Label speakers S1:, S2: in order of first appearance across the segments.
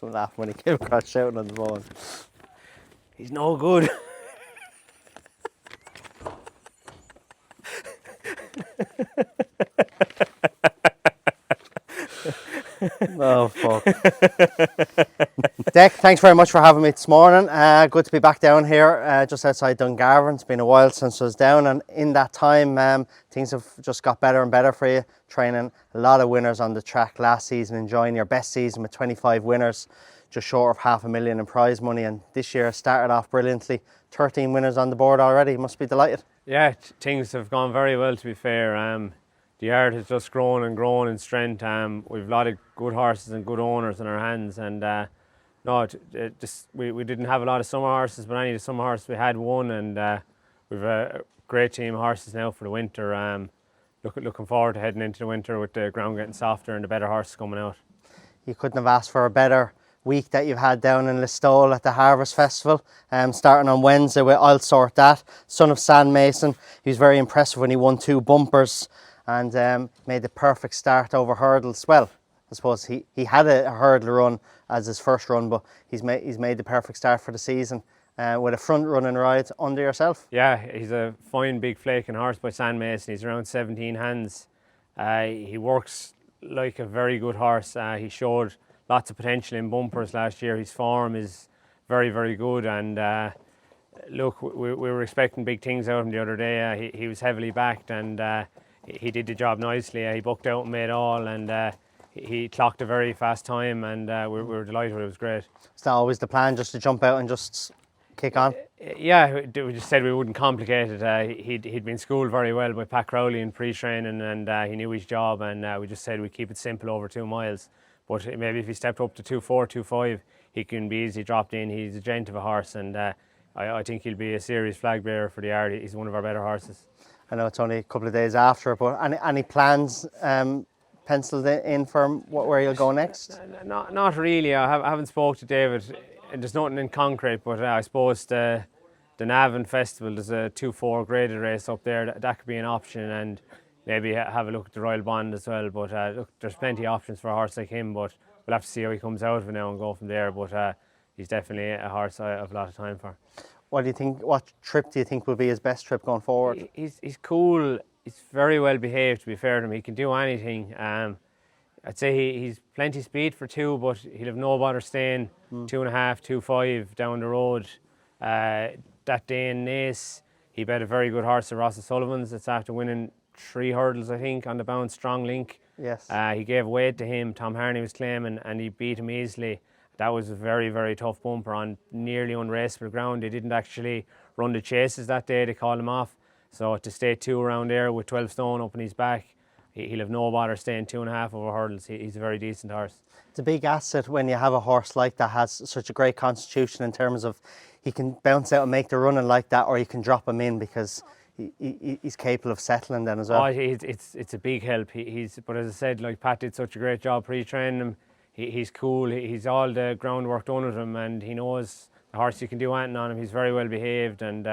S1: I'm laughing when he came across shouting on the phone. He's no good. Oh, fuck. Dec, thanks very much for having me this morning. Good to be back down here just outside Dungarvan. It's been a while since I was down, and in that time things have just got better and better for you. Training a lot of winners on the track last season, enjoying your best season with 25 winners, just short of $500,000 in prize money, and this year started off brilliantly. 13 winners on the board already. You must be delighted.
S2: Yeah, things have gone very well, to be fair. The yard has just grown and grown in strength. We've a lot of good horses and good owners in our hands, and we didn't have a lot of summer horses, but any of the summer horses we had won, and we've a great team of horses now for the winter. Looking forward to heading into the winter with the ground getting softer and the better horses coming out.
S1: You couldn't have asked for a better week that you've had down in Listowel at the Harvest Festival, starting on Wednesday with I'll Sort That, son of Sand Mason. He was very impressive when he won 2 bumpers and made the perfect start over hurdles. Well, I suppose he had a hurdle run as his first run, but he's made the perfect start for the season with a front running ride under yourself.
S2: Yeah, he's a fine big flaking horse by Sand Mason. He's around 17 hands. He works like a very good horse. He showed lots of potential in bumpers last year. His form is very, very good, and look, we were expecting big things out of him the other day. He was heavily backed, and he did the job nicely. He bucked out and made all, and he clocked a very fast time, and we were delighted. It was great.
S1: Is that always the plan, just to jump out and just kick on?
S2: Yeah, we just said we wouldn't complicate it. He'd been schooled very well by Pat Crowley in pre-training, and he knew his job, and we just said we'd keep it simple over 2 miles. But maybe if he stepped up to 2.4, 2.5, he can be easily dropped in. He's a gent of a horse, and I think he'll be a serious flag bearer for the yard. He's one of our better horses.
S1: I know it's only a couple of days after, but any plans penciled in for where you'll go next?
S2: Not really. I haven't spoke to David. There's nothing in concrete, but I suppose the Navan Festival, there's a 2.4 graded race up there. That could be an option, and maybe have a look at the Royal Bond as well. But look, there's plenty of options for a horse like him, but we'll have to see how he comes out of it now and go from there. But he's definitely a horse I have a lot of time for.
S1: What do you think? What trip do you think will be his best trip going forward?
S2: He's cool. He's very well behaved, to be fair to him. He can do anything. I'd say he's plenty speed for 2, but he'll have no bother staying 2.5, 2.5 down the road. That day in Naas, he bet a very good horse at Ross O'Sullivan's. It's after winning 3 hurdles, I think, on the bound Strong Link.
S1: Yes.
S2: He gave way to him. Tom Harney was claiming, and he beat him easily. That was a very, very tough bumper on nearly unraceable ground. They didn't actually run the chases that day. They called him off. So to stay 2 around there with 12 stone up in his back, he'll have no bother staying 2.5 over hurdles. He's a very decent horse. It's
S1: a big asset when you have a horse like that has such a great constitution, in terms of he can bounce out and make the running like that, or you can drop him in because he's capable of settling then as well.
S2: Oh, it's a big help. But as I said, like Pat did such a great job pre-training him. He's cool. He's all the groundwork done with him, and he knows the horse, you can do anything on him. He's very well behaved, and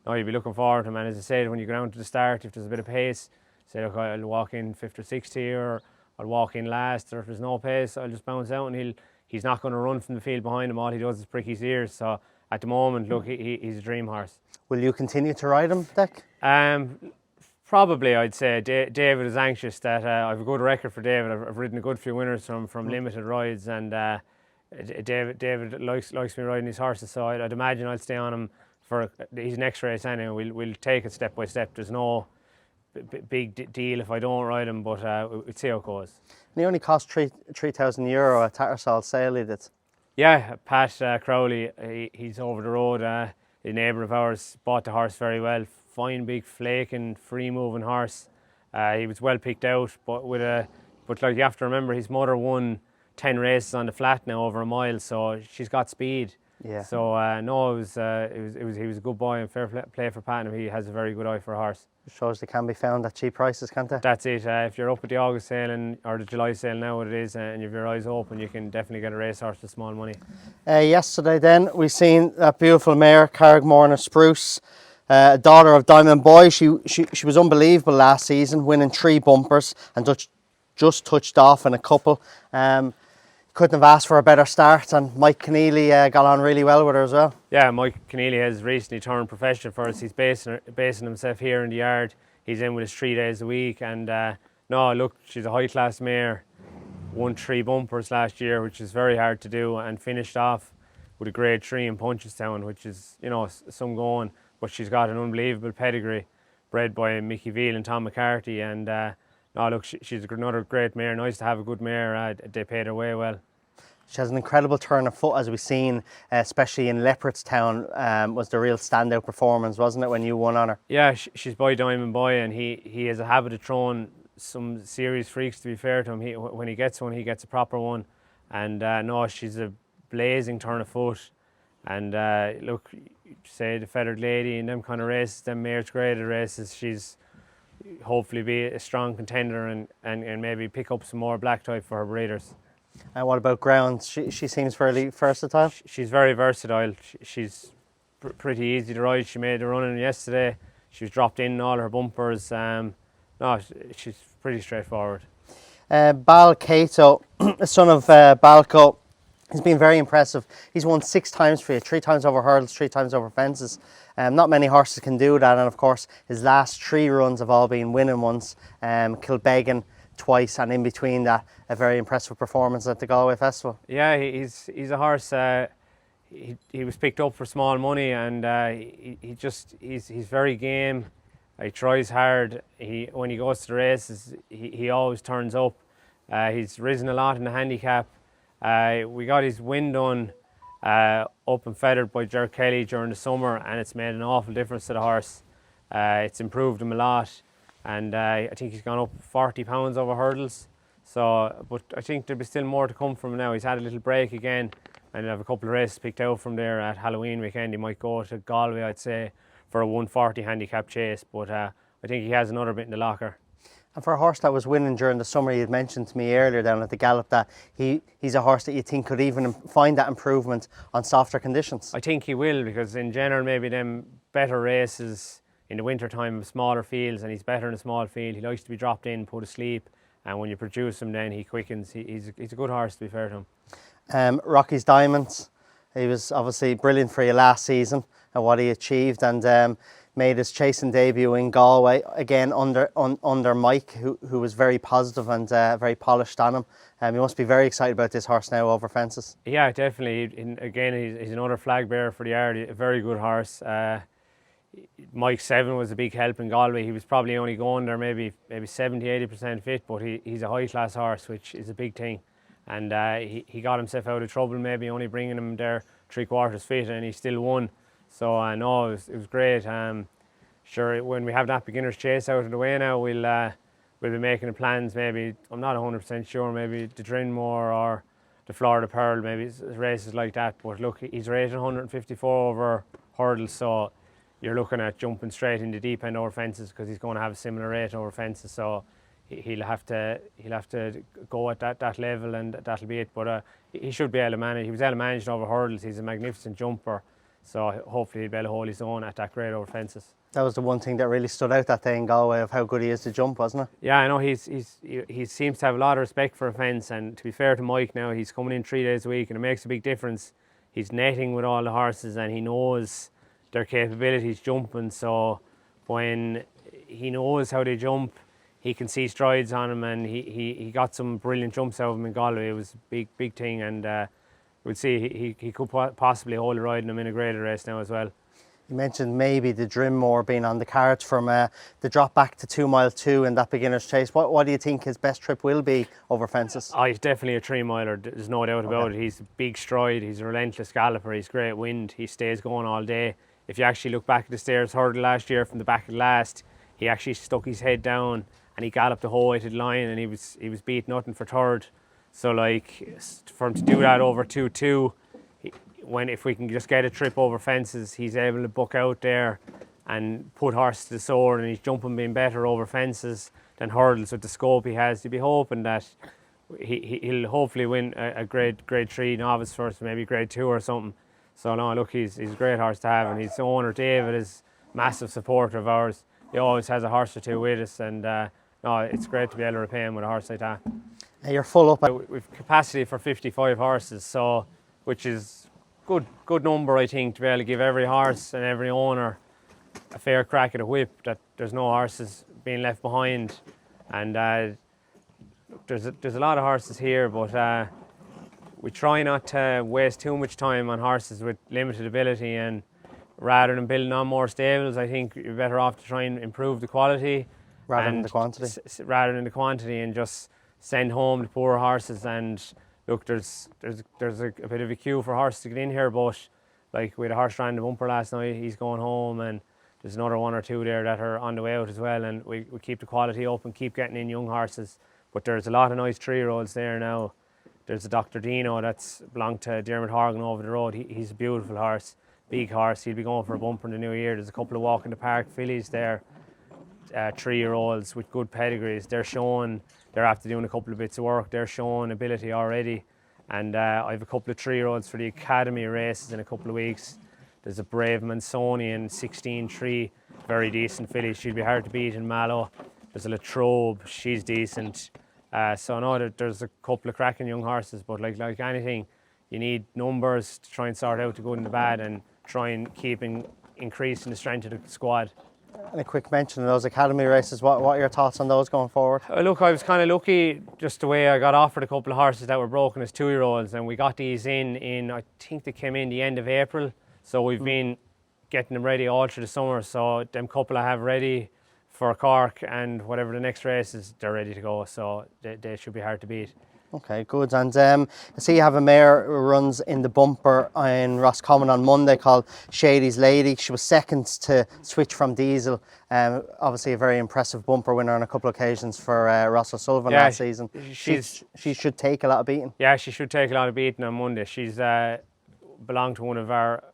S2: you'll be looking forward to him. And as I said, when you go down to the start, if there's a bit of pace, say, look, I'll walk in 5th or 6th here, or I'll walk in last, or if there's no pace, I'll just bounce out, and he's not going to run from the field behind him. All he does is prick his ears. So at the moment, look, he's a dream horse.
S1: Will you continue to ride him, Dec?
S2: Probably, I'd say. David is anxious that I have a good record for David. I've ridden a good few winners from limited rides, and David likes me riding his horses, so I'd imagine I'll stay on him for his next race anyway. We'll take it step by step. There's no big deal if I don't ride him, but we'll see how it goes.
S1: And he only cost €3,000 at Tattersall sale, he did.
S2: Yeah, Pat Crowley, he's over the road. A neighbour of ours bought the horse very well. Fine, big, flaking, free-moving horse. He was well picked out, but like you have to remember, his mother won 10 races on the flat now over a mile, so she's got speed.
S1: Yeah.
S2: So he was a good boy, and fair play for Pat, and he has a very good eye for a horse.
S1: It shows they can be found at cheap prices, can't they?
S2: That's it. If you're up at the August sale or the July sale now, what it is, and you have your eyes open, you can definitely get a racehorse for small money.
S1: Yesterday, then we seen that beautiful mare, Carrickmorna Spruce. Daughter of Diamond Boy. She was unbelievable last season, winning 3 bumpers and just touched off in a couple. Couldn't couldn't have asked for a better start, and Mike Queally got on really well with her as well.
S2: Yeah, Mike Queally has recently turned professional for us. He's basing himself here in the yard. He's in with us 3 days a week, and no, look, she's a high class mare. Won 3 bumpers last year, which is very hard to do, and finished off with a grade 3 in Punchestown, which is, you know, some going. But she's got an unbelievable pedigree, bred by Mickey Veal and Tom McCarthy, and no, look, she's another great mare. Nice to have a good mare. They paid her way well.
S1: She has an incredible turn of foot, as we've seen, especially in Leopardstown. Was the real standout performance, wasn't it, when you won on her?
S2: Yeah, she's by Diamond Boy, and he has a habit of throwing some serious freaks, to be fair to him. When he gets one, he gets a proper one. And no, she's a blazing turn of foot. And look, say the Feathered Lady in them kind of races, them mares graded races, she's hopefully be a strong contender and maybe pick up some more black type for her breeders.
S1: And what about ground? She seems fairly versatile.
S2: She's very versatile. She's pretty easy to ride. She made a run in yesterday. She was dropped in all her bumpers. No, she's pretty straightforward.
S1: Bal Cato, son of Balco, he's been very impressive. He's won 6 times for you, 3 times over hurdles, 3 times over fences. Not many horses can do that, and of course his last 3 runs have all been winning ones. Kilbeggan twice, and in between that, a very impressive performance at the Galway Festival.
S2: Yeah, he's a horse. He was picked up for small money, and he's very game. He tries hard. When he goes to the races, he always turns up. He's risen a lot in the handicap. We got his win done up and feathered by Ger Kelly during the summer, and it's made an awful difference to the horse. It's improved him a lot, and I think he's gone up 40 pounds over hurdles. So, but I think there'll be still more to come from him now. He's had a little break again, and he'll have a couple of races picked out from there at Halloween weekend. He might go to Galway, I'd say, for a 140 handicap chase, but I think he has another bit in the locker.
S1: And for a horse that was winning during the summer, you had mentioned to me earlier down at the Gallop that he's a horse that you think could even find that improvement on softer conditions.
S2: I think he will, because in general maybe them better races in the winter time of smaller fields, and he's better in a small field. He likes to be dropped in, put asleep, and when you produce him then he quickens. He's a good horse, to be fair to him.
S1: Rocky's Diamonds, he was obviously brilliant for you last season and what he achieved, and made his chasing debut in Galway again under Mike, who was very positive and very polished on him. You must be very excited about this horse now over fences.
S2: Yeah, definitely. Again, he's another flag bearer for the yard. A very good horse. Mike 7 was a big help in Galway. He was probably only going there maybe 70-80% fit, but he's a high class horse, which is a big thing. And he got himself out of trouble, maybe only bringing him there 3/4 fit, and he still won. So I know it was great. Sure, when we have that beginner's chase out of the way now, we'll be making the plans. Maybe, I'm not 100% sure, maybe the Drinmore or the Florida Pearl, maybe races like that. But look, he's rated 154 over hurdles, so you're looking at jumping straight into deep end over fences, because he's going to have a similar rate over fences. So he'll have to go at that level, and that'll be it. But he should be able to manage. He was able to manage over hurdles. He's a magnificent jumper, so hopefully he'll be able to hold his own at that grade over fences.
S1: That was the one thing that really stood out that day in Galway, of how good he is to jump, wasn't it?
S2: Yeah, I know he seems to have a lot of respect for a fence, and to be fair to Mike now, he's coming in 3 days a week, and it makes a big difference. He's netting with all the horses, and he knows their capabilities jumping, so when he knows how they jump, he can see strides on him, and he got some brilliant jumps out of him in Galway. It was a big thing, and we'll see, he could possibly hold a ride in him in a graded race now as well.
S1: You mentioned maybe the Drinmore being on the cards from the drop back to 2 mile 2 in that beginner's chase. What do you think his best trip will be over fences?
S2: Oh, he's definitely a 3 miler, there's no doubt about it. He's a big stride, he's a relentless galloper, he's great wind, he stays going all day. If you actually look back at the stairs hurdle last year from the back of the last, he actually stuck his head down and he galloped the whole weighted line, and he was beat nothing for third. So like, for him to do that over 2-2, if we can just get a trip over fences, he's able to buck out there and put horse to the sword, and he's jumping being better over fences than hurdles with the scope he has. You'd be hoping that he'll hopefully win a grade 3 novice first, maybe grade 2 or something. So no, look, he's a great horse to have, and his owner David is massive supporter of ours. He always has a horse or two with us, and no, it's great to be able to repay him with a horse like that.
S1: You're full up.
S2: We've capacity for 55 horses, so which is good number, I think, to be able to give every horse and every owner a fair crack at a whip, that there's no horses being left behind. And there's a lot of horses here, but we try not to waste too much time on horses with limited ability, and rather than building on more stables, I think you're better off to try and improve the quality
S1: rather than the quantity.
S2: Rather than the quantity, and just send home the poor horses. And look, there's a bit of a queue for horses to get in here, but like we had a horse ran the bumper last night, he's going home, and there's another one or two there that are on the way out as well, and we keep the quality up and keep getting in young horses. But there's a lot of nice 3-year-olds there now. There's a Dr. Dino that's belonged to Dermot Horgan over the road. He's a beautiful horse, big horse. He'll be going for a bumper in the new year. There's a couple of walk in the park fillies there, 3-year-olds with good pedigrees. They're after doing a couple of bits of work. They're showing ability already. And I have a couple of 3-year-olds for the academy races in a couple of weeks. There's a Brave Mansonian 16-3, very decent filly. She'll be hard to beat in Mallow. There's a Latrobe, she's decent. So I know that there's a couple of cracking young horses, but like anything, you need numbers to try and sort out the good and the bad, and try and keep increasing the strength of the squad.
S1: And a quick mention of those academy races, what are your thoughts on those going forward?
S2: Look, I was kind of lucky just the way I got offered a couple of horses that were broken as 2-year-olds, and we got these in I think they came in the end of April, so we've been getting them ready all through the summer. So them couple I have ready for Cork, and whatever the next race is, they're ready to go, so they should be hard to beat.
S1: Okay, good. And I see you have a mare who runs in the bumper in Roscommon on Monday called Shady's Lady. She was second to switch from Diesel. Obviously a very impressive bumper winner on a couple of occasions for Ross O'Sullivan last season. She should take a lot of beating.
S2: Yeah, she should take a lot of beating on Monday. She's belonged to one of our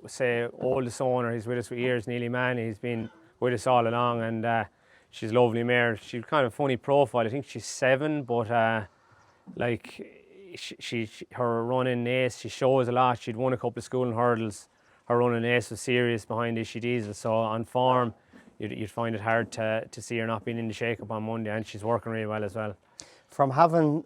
S2: say oldest owner. He's with us for years, Neely Manny. He's been with us all along, and she's a lovely mare. She's kind of a funny profile. I think she's 7, but she her running ace, she shows a lot. She'd won a couple of schooling hurdles. Her running ace was serious behind Issy Diesel, so on form you'd find it hard to see her not being in the shake-up on Monday, and she's working really well as well.
S1: From having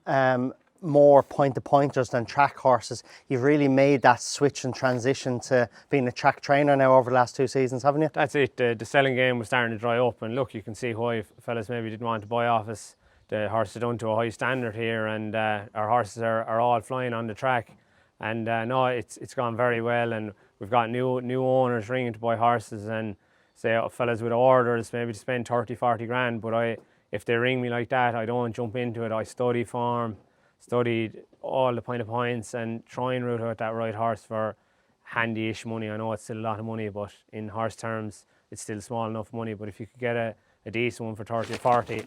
S1: more point-to-pointers than track horses, you've really made that switch and transition to being a track trainer now over the last 2 seasons, haven't you?
S2: That's it. The selling game was starting to dry up, and look, you can see why fellas maybe didn't want to buy off us. The horses are done to a high standard here, and our horses are all flying on the track. And no, it's gone very well, and we've got new owners ringing to buy horses, and say fellas with orders maybe to spend 30-40 grand. But if they ring me like that, I don't jump into it. I study form, studied all the point of points, and try and root out that right horse for handy-ish money. I know it's still a lot of money, but in horse terms, it's still small enough money. But if you could get a decent one for 30 or 40,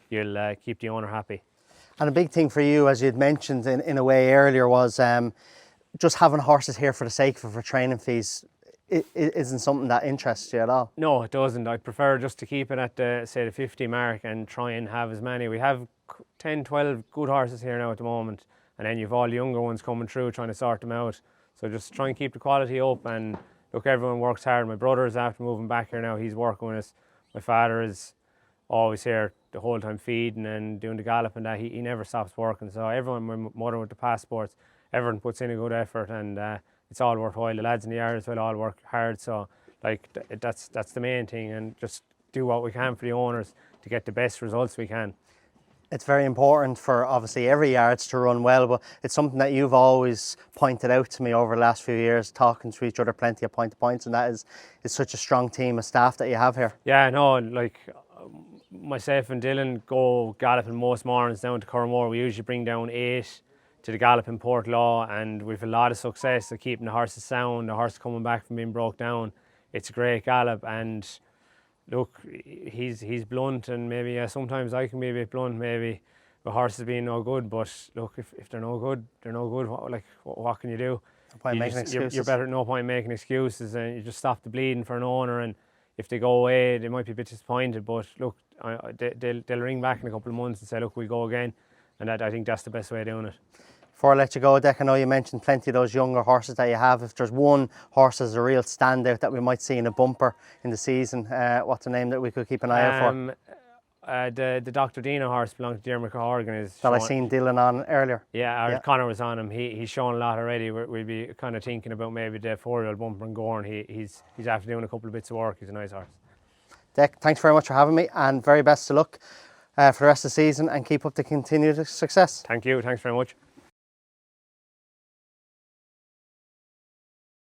S2: you'll keep the owner happy.
S1: And a big thing for you, as you'd mentioned in a way earlier, was just having horses here for the sake of it, for training fees. It isn't something that interests you at all.
S2: No, it doesn't. I prefer just to keep it at the 50 mark and try and have as many. We have 10, 12 good horses here now at the moment, and then you've all the younger ones coming through trying to sort them out. So just try and keep the quality up, and look, everyone works hard. My brother is after moving back here now. He's working with us. My father is always here the whole time feeding and doing the gallop and that. He never stops working. So everyone, my mother with the passports, everyone puts in a good effort, and it's all worthwhile. The lads in the yard as well all work hard. So that's the main thing, and just do what we can for the owners to get the best results we can.
S1: It's very important for obviously every yards to run well, but it's something that you've always pointed out to me over the last few years, talking to each other plenty of point to points, and that is such a strong team of staff that you have here.
S2: Yeah, no, like myself and Dylan go galloping most mornings down to Cormore. We usually bring down 8 to the gallop in Portlaw, and we've a lot of success at keeping the horses sound, the horse coming back from being broke down. It's a great gallop, and look, he's blunt, and maybe sometimes I can be a bit blunt, maybe the horses being no good, but look, if they're no good, they're no good. What can you do?
S1: No point making excuses.
S2: You're better, no point making excuses, and you just stop the bleeding for an owner, and if they go away, they might be a bit disappointed, but look, they'll ring back in a couple of months and say, look, we'll go again, and I think that's the best way of doing it.
S1: Before I let you go, Declan, I know you mentioned plenty of those younger horses that you have. If there's one horse that's a real standout that we might see in a bumper in the season, what's a name that we could keep an eye out for?
S2: The Dr. Dina horse belongs to Dermot Horgan.
S1: That I seen Dylan on earlier.
S2: Yeah, or Connor was on him. He's shown a lot already. We'll be kind of thinking about maybe the 4-year-old Bumper and Gorn. He's after doing a couple of bits of work. He's a nice horse.
S1: Dec, thanks very much for having me, and very best of luck for the rest of the season, and keep up the continued success.
S2: Thank you. Thanks very much.